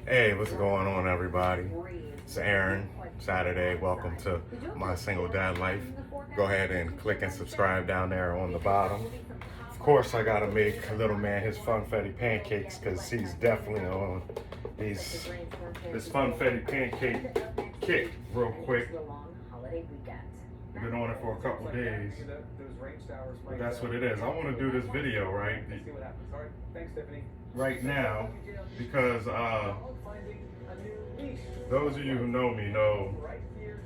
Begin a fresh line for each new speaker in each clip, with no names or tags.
Hey, what's going on, everybody? It's Aaron, Saturday. Welcome to my single dad life. Go ahead and click and subscribe down there on the bottom. Of course, I gotta make little man his funfetti pancakes because he's definitely on this funfetti pancake kick real quick. I've been on it for a couple days, but that's what it is. I want to do this video right now because those of you who know me know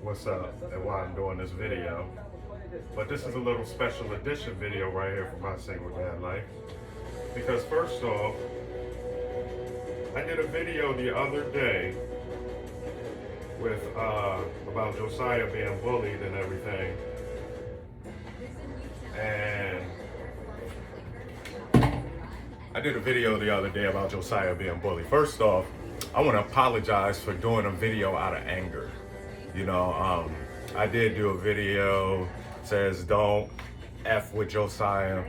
what's up and why I'm doing this video. But this is a little special edition video right here for my single dad life. Because first off, I did a video the other day with about Josiah being bullied and everything. And I did a video the other day about Josiah being bullied. First off, I want to apologize for doing a video out of anger. You know, I did do a video says don't F with Josiah,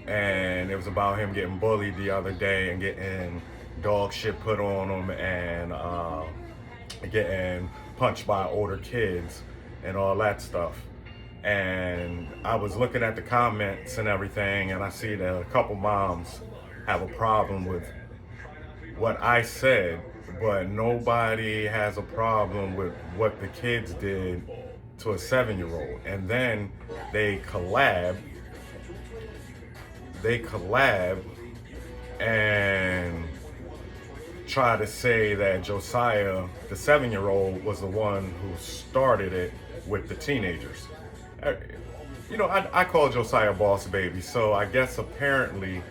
and it was about him getting bullied the other day and getting dog shit put on him and getting punched by older kids and all that stuff. And I was looking at the comments and everything, and I see that a couple moms have a problem with what I said, but nobody has a problem with what the kids did to a 7-year-old. And then they collab and try to say that Josiah, the 7-year-old, was the one who started it with the teenagers. You know, I call Josiah boss baby, so I guess apparently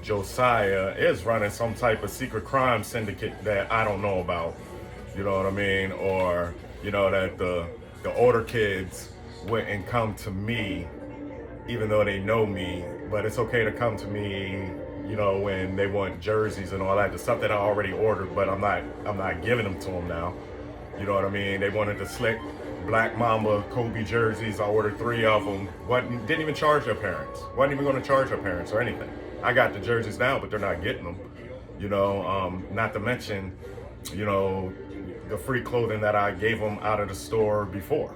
Josiah is running some type of secret crime syndicate that I don't know about, you know what I mean? Or, you know, that the older kids went and come to me, even though they know me, but it's okay to come to me, you know, when they want jerseys and all that, the stuff that I already ordered, but I'm not giving them to them now. You know what I mean? They wanted the slick Black Mamba Kobe jerseys. I ordered 3 of them. Didn't even charge their parents. Wasn't even going to charge their parents or anything. I got the jerseys now, but they're not getting them. You know, not to mention, you know, the free clothing that I gave them out of the store before.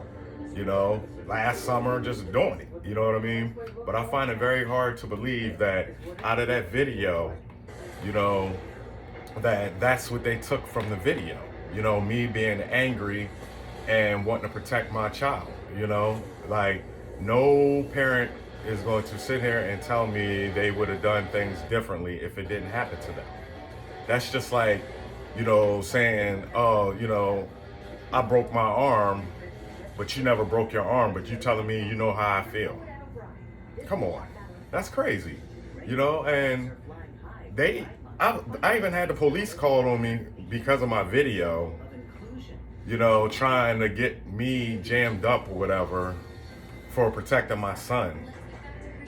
You know, last summer, just doing it. You know what I mean? But I find it very hard to believe that out of that video, you know, that's what they took from the video. You know, me being angry and wanting to protect my child. You know, like, no parent is going to sit here and tell me they would have done things differently if it didn't happen to them. That's just like, you know, saying, oh, you know, I broke my arm, but you never broke your arm, but you telling me you know how I feel. Come on, that's crazy, you know. And I even had the police called on me because of my video, you know, trying to get me jammed up or whatever for protecting my son,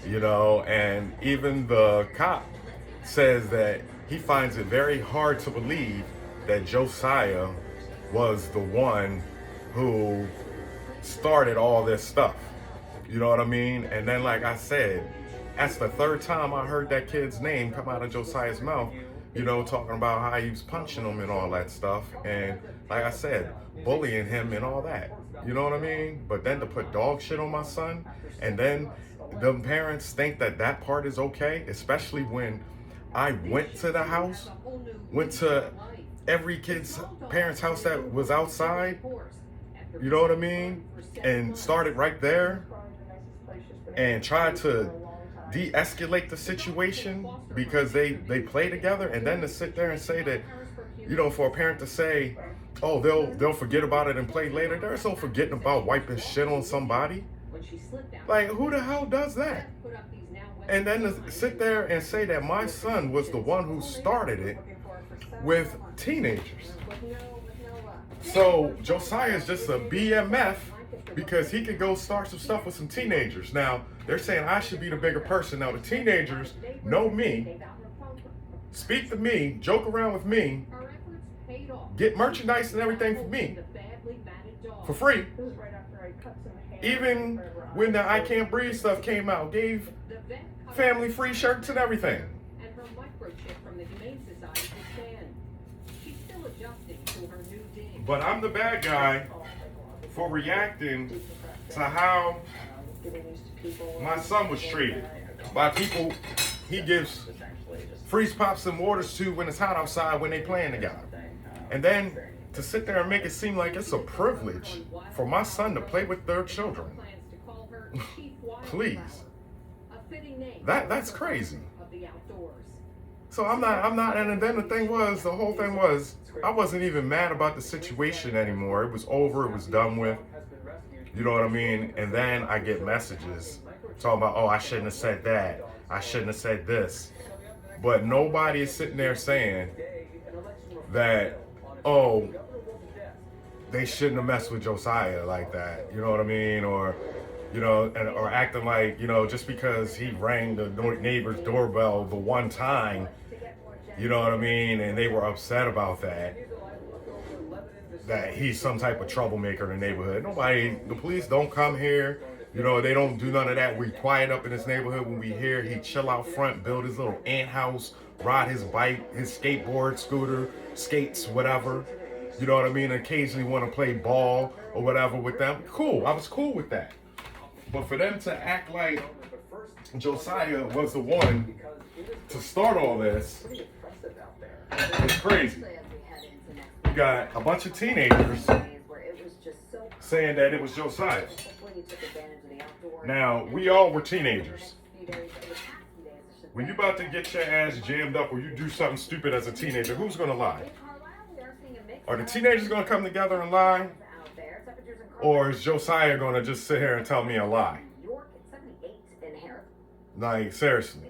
you know. And even the cop says that he finds it very hard to believe that Josiah was the one who started all this stuff. You know what I mean? And then, like I said, that's the 3rd time I heard that kid's name come out of Josiah's mouth, you know, talking about how he was punching him and all that stuff. And like I said, bullying him and all that. You know what I mean? But then to put dog shit on my son, and then the parents think that that part is okay, especially when I went to the house, went to every kid's parents' house that was outside, you know what I mean? And started right there and tried to de-escalate the situation because they play together, and then to sit there and say that, you know, for a parent to say, oh, they'll forget about it and play later. There's no forgetting about wiping shit on somebody. Like, who the hell does that? And then to sit there and say that my son was the one who started it with teenagers. So Josiah is just a BMF because he could go start some stuff with some teenagers. Now, they're saying I should be the bigger person. Now, the teenagers know me, speak to me, joke around with me, get merchandise and everything for me for free. Even when the I Can't Breathe stuff came out, gave family free shirts and everything. But I'm the bad guy for reacting to how my son was treated by people he gives freeze pops and waters to when it's hot outside when they playing together. And then to sit there and make it seem like it's a privilege for my son to play with their children. Please. That's crazy. So I'm not, and then the whole thing was, I wasn't even mad about the situation anymore. It was over, it was done with. You know what I mean? And then I get messages talking about, oh, I shouldn't have said that. I shouldn't have said this. But nobody is sitting there saying that, oh, they shouldn't have messed with Josiah like that. You know what I mean? Or, you know, or acting like, you know, just because he rang the neighbor's doorbell the one time, you know what I mean? And they were upset about that he's some type of troublemaker in the neighborhood. The police don't come here. You know, they don't do none of that. We quiet up in this neighborhood when we hear he chill out front, build his little ant house, ride his bike, his skateboard, scooter, skates, whatever. You know what I mean? Occasionally want to play ball or whatever with them. Cool. I was cool with that. But for them to act like Josiah was the one to start all this, it's crazy. You got a bunch of teenagers saying that it was Josiah. Now, we all were teenagers. When you about to get your ass jammed up or you do something stupid as a teenager, who's going to lie? Are the teenagers going to come together and lie? Or is Josiah going to just sit here and tell me a lie? Like, seriously.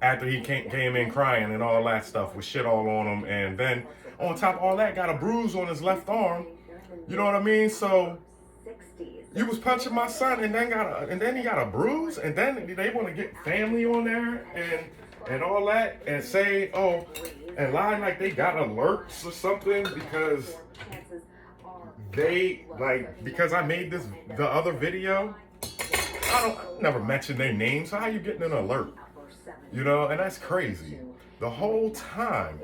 After he came in crying and all that stuff with shit all on him, and then on top of all that, got a bruise on his left arm. You know what I mean? So you was punching my son, and then he got a bruise, and then they want to get family on there and all that, and say, oh, and lie like they got alerts or something because because I made the other video. I never mentioned their names. So how you getting an alert? You know, and that's crazy. The whole time,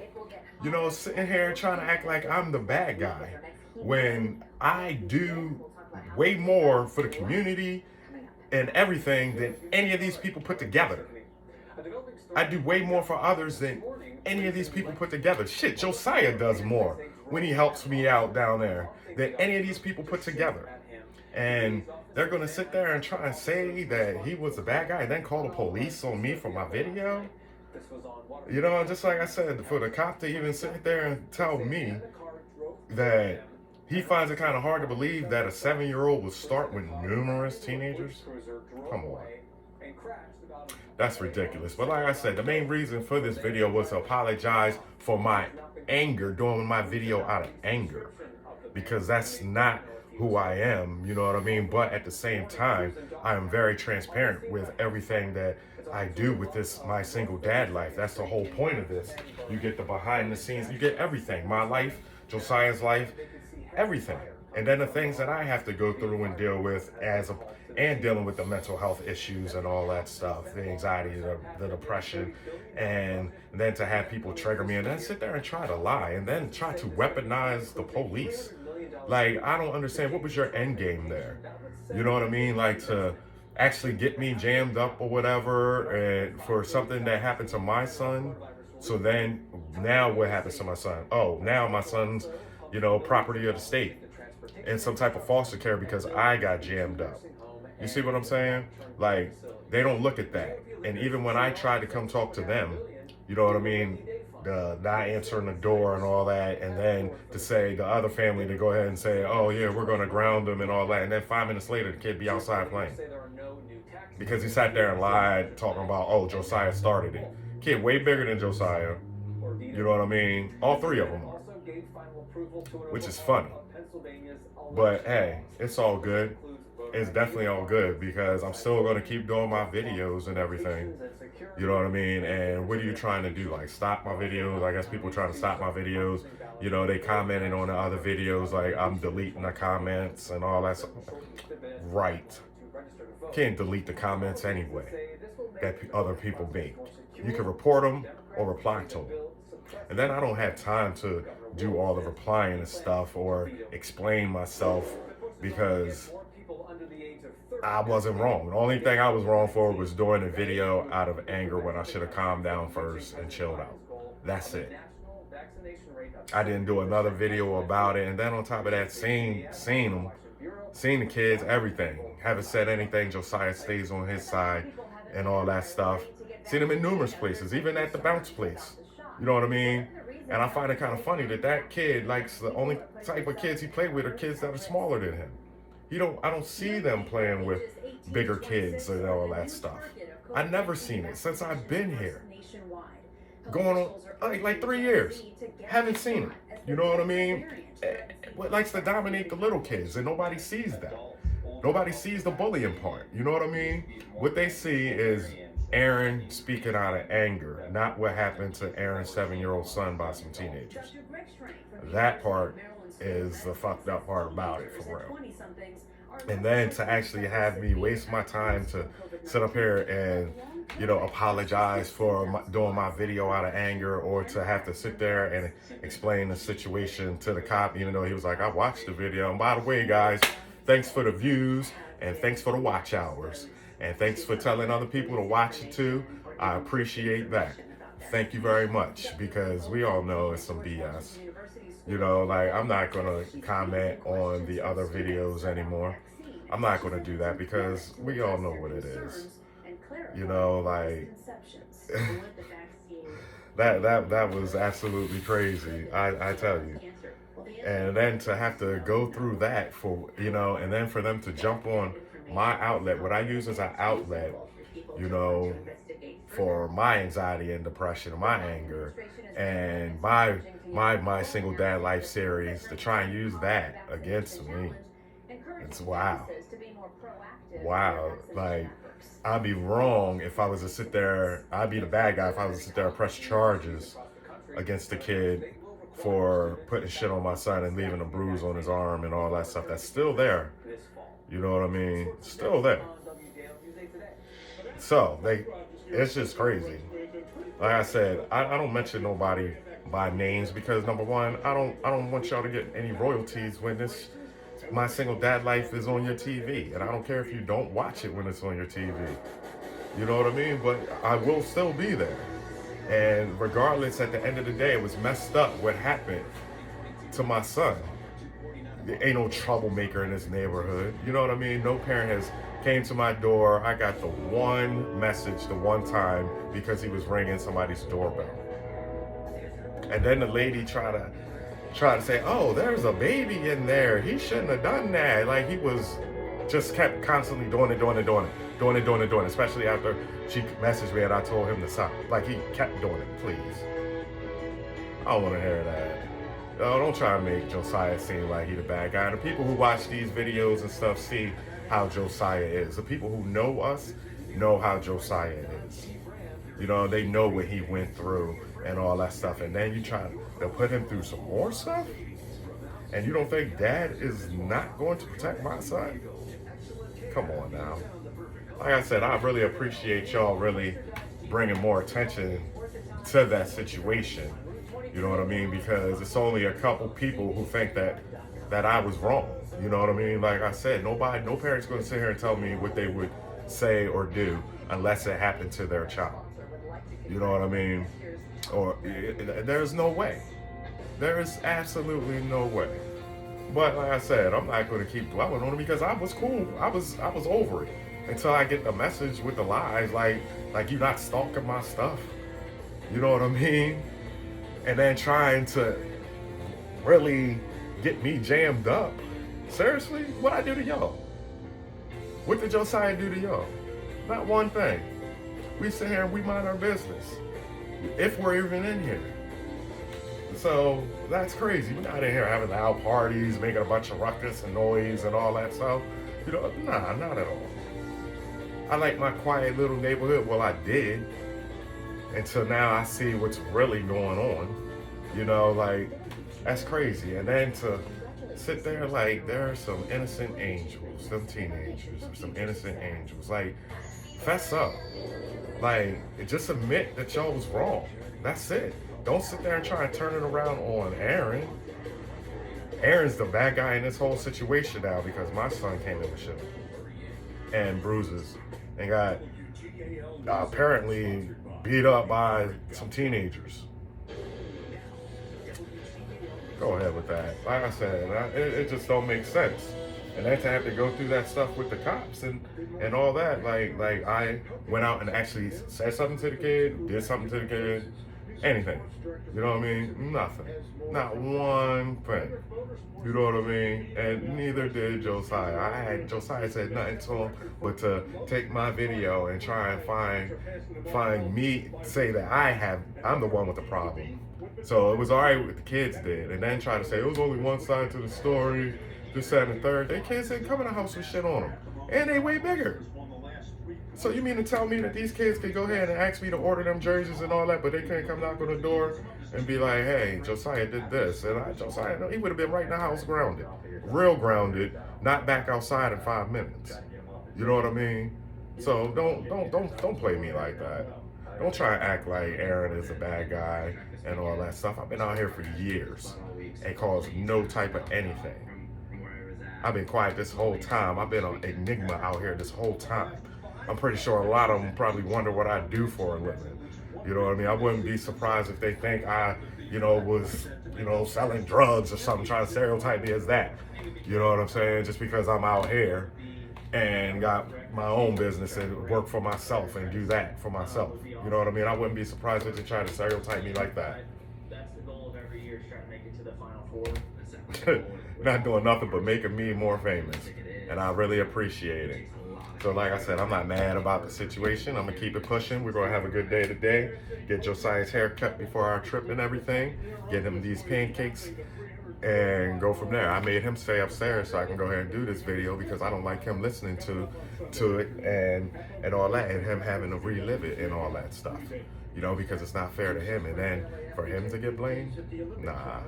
you know, sitting here trying to act like I'm the bad guy when I do way more for the community and everything than any of these people put together. I do way more for others than any of these people put together. Shit, Josiah does more when he helps me out down there than any of these people put together. And they're going to sit there and try and say that he was a bad guy and then call the police on me for my video. You know, just like I said, for the cop to even sit there and tell me that he finds it kind of hard to believe that a 7-year-old would start with numerous teenagers. Come on. That's ridiculous. But like I said, the main reason for this video was to apologize for my anger, doing my video out of anger. Because that's not who I am, you know what I mean? But at the same time, I am very transparent with everything that I do with my single dad life. That's the whole point of this. You get the behind the scenes, you get everything. My life, Josiah's life, everything. And then the things that I have to go through and deal with and dealing with the mental health issues and all that stuff, the anxiety, the depression, and then to have people trigger me and then sit there and try to lie and then try to weaponize the police. Like, I don't understand. What was your end game there? You know what I mean? Like, to actually get me jammed up or whatever, and for something that happened to my son. So then, now what happens to my son? Oh, now my son's, you know, property of the state in some type of foster care because I got jammed up. You see what I'm saying? Like, they don't look at that. And even when I try to come talk to them, you know what I mean? Not answering the door and all that, and then to say the other family to go ahead and say, oh yeah, we're going to ground them and all that, and then 5 minutes later the kid be outside playing because he sat there and lied talking about, oh, Josiah started it. Kid way bigger than Josiah, you know what I mean? All three of them are, which is funny. But hey, it's all good. It's definitely all good because I'm still going to keep doing my videos and everything. You know what I mean? And what are you trying to do? Like, stop my videos? I guess people trying to stop my videos. You know, they commented on the other videos like I'm deleting the comments and all that stuff. Right. Can't delete the comments anyway that other people make. You can report them or reply to them. And then I don't have time to do all the replying and stuff or explain myself because I wasn't wrong. The only thing I was wrong for was doing a video out of anger when I should have calmed down first and chilled out. That's it. I didn't do another video about it. And then on top of that, seen them, seen the kids, everything. Haven't said anything. Josiah stays on his side and all that stuff. Seen him in numerous places, even at the bounce place. You know what I mean? And I find it kind of funny that that kid likes the only type of kids he played with are kids that are smaller than him. I don't see them playing with bigger kids and all that stuff. I've never seen it since I've been here. Going on like 3 years. Haven't seen it. You know what I mean? What likes to dominate the little kids, and nobody sees that. Nobody sees the bullying part. You know what I mean? What they see is Aaron speaking out of anger, not what happened to Aaron's 7-year-old son by some teenagers. That part is the fucked up part about it, for real. And then to actually have me waste my time to sit up here and, you know, apologize for doing my video out of anger, or to have to sit there and explain the situation to the cop, even though he was like, I watched the video. And by the way, guys, thanks for the views and thanks for the watch hours. And thanks for telling other people to watch it too. I appreciate that. Thank you very much, because we all know it's some BS. You know, like, I'm not going to comment on the other videos anymore. I'm not going to do that because we all know what it is. You know, like, that was absolutely crazy. I tell you. And then to have to go through that for, you know, and then for them to jump on my outlet, what I use as an outlet, you know, for my anxiety and depression, my anger, and my single dad life series, to try and use that against me. It's wow. Like, I'd be wrong if I was to sit there, I'd be the bad guy if I was to sit there and press charges against the kid for putting shit on my son and leaving a bruise on his arm and all that stuff that's still there. You know what I mean? Still there. So it's just crazy. Like I said, I don't mention nobody by names because, number one, I don't want y'all to get any royalties when my single dad life is on your TV, and I don't care if you don't watch it when it's on your TV. You know what I mean? But I will still be there. And regardless, at the end of the day, it was messed up what happened to my son. There ain't no troublemaker in this neighborhood. You know what I mean? No parent has came to my door. I got the one message the one time because he was ringing somebody's doorbell. And then the lady tried to say, oh, there's a baby in there. He shouldn't have done that. Like, he was just kept constantly doing it, especially after she messaged me and I told him to stop. Like, he kept doing it, please. I don't want to hear that. No, don't try to make Josiah seem like he the bad guy. The people who watch these videos and stuff see how Josiah is. The people who know us know how Josiah is. You know, they know what he went through and all that stuff. And then you try to put him through some more stuff? And you don't think Dad is not going to protect my son? Come on now. Like I said, I really appreciate y'all really bringing more attention to that situation. You know what I mean? Because it's only a couple people who think that I was wrong. You know what I mean? Like I said, no parent's going to sit here and tell me what they would say or do unless it happened to their child. You know what I mean? Or there's no way. There is absolutely no way. But like I said, I'm not going to keep dwelling on it because I was cool. I was over it until I get the message with the lies, like you're not stalking my stuff. You know what I mean? And then trying to really get me jammed up. Seriously? What'd I do to y'all? What did Josiah do to y'all? Not one thing. We sit here and we mind our business. If we're even in here. So that's crazy. We're not in here having loud parties, making a bunch of ruckus and noise and all that stuff. You know, nah, not at all. I like my quiet little neighborhood. Well, I did. Until now I see what's really going on. You know, like, that's crazy. And then to sit there like there are some innocent angels, some teenagers, or some innocent angels. Like, fess up. Like, just admit that y'all was wrong. That's it. Don't sit there and try and turn it around on Aaron. Aaron's the bad guy in this whole situation now because my son came in with shit and bruises and got apparently beat up by some teenagers. Go ahead with that. Like I said, it just don't make sense. And then to have to go through that stuff with the cops and all that, like I went out and actually said something to the kid, did something to the kid, anything. You know what I mean? Nothing. Not one thing. You know what I mean? And neither did Josiah. Josiah said nothing to him but to take my video and try and find me, say that I'm the one with the problem. So it was all right what the kids did, and then try to say it was only one side to the story, this, that, and the third. They kids didn't come in the house with shit on them, and they way bigger. So you mean to tell me that these kids could go ahead and ask me to order them jerseys and all that, but they couldn't come knock on the door and be like, hey, Josiah did this, and Josiah, no, he would have been right in the house grounded, real grounded, not back outside in 5 minutes. You know what I mean? So don't play me like that. Don't try and act like Aaron is a bad guy and all that stuff. I've been out here for years and caused no type of anything. I've been quiet this whole time. I've been an enigma out here this whole time. I'm pretty sure a lot of them probably wonder what I do for a living. You know what I mean? I wouldn't be surprised if they think I, was, selling drugs or something, trying to stereotype me as that. You know what I'm saying? Just because I'm out here and got my own business and work for myself and do that for myself. You know what I mean? I wouldn't be surprised if they try to stereotype me like that.
That's the goal of every year, is trying to make it to the Final Four.
Not doing nothing but making me more famous. And I really appreciate it. So like I said, I'm not mad about the situation. I'm going to keep it pushing. We're going to have a good day today. Get Josiah's hair cut before our trip and everything. Get him these pancakes and go from there. I made him stay upstairs so I can go ahead and do this video because I don't like him listening to it and all that, and him having to relive it and all that stuff. Because it's not fair to him. And then for him to get blamed, nah.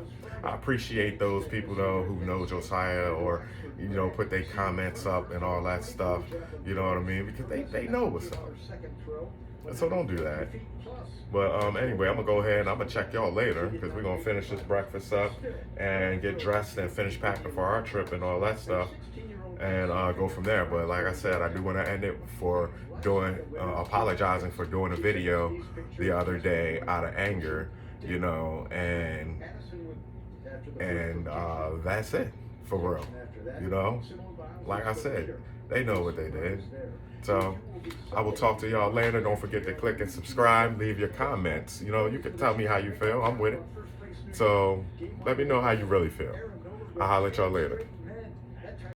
I appreciate those people though who know Josiah or put their comments up and all that stuff. You know what I mean? Because they know what's up. So don't do that. But anyway, I'm gonna go ahead and I'm gonna check y'all later because we're gonna finish this breakfast up and get dressed and finish packing for our trip and all that stuff and go from there. But like I said, I do want to end it for apologizing for doing a video the other day out of anger, and that's it for real. Like I said, they know what they did. So I will talk to y'all later. Don't forget to click and subscribe, leave your comments. You can tell me how you feel. I'm with it. So let me know how you really feel. I'll holler at y'all later.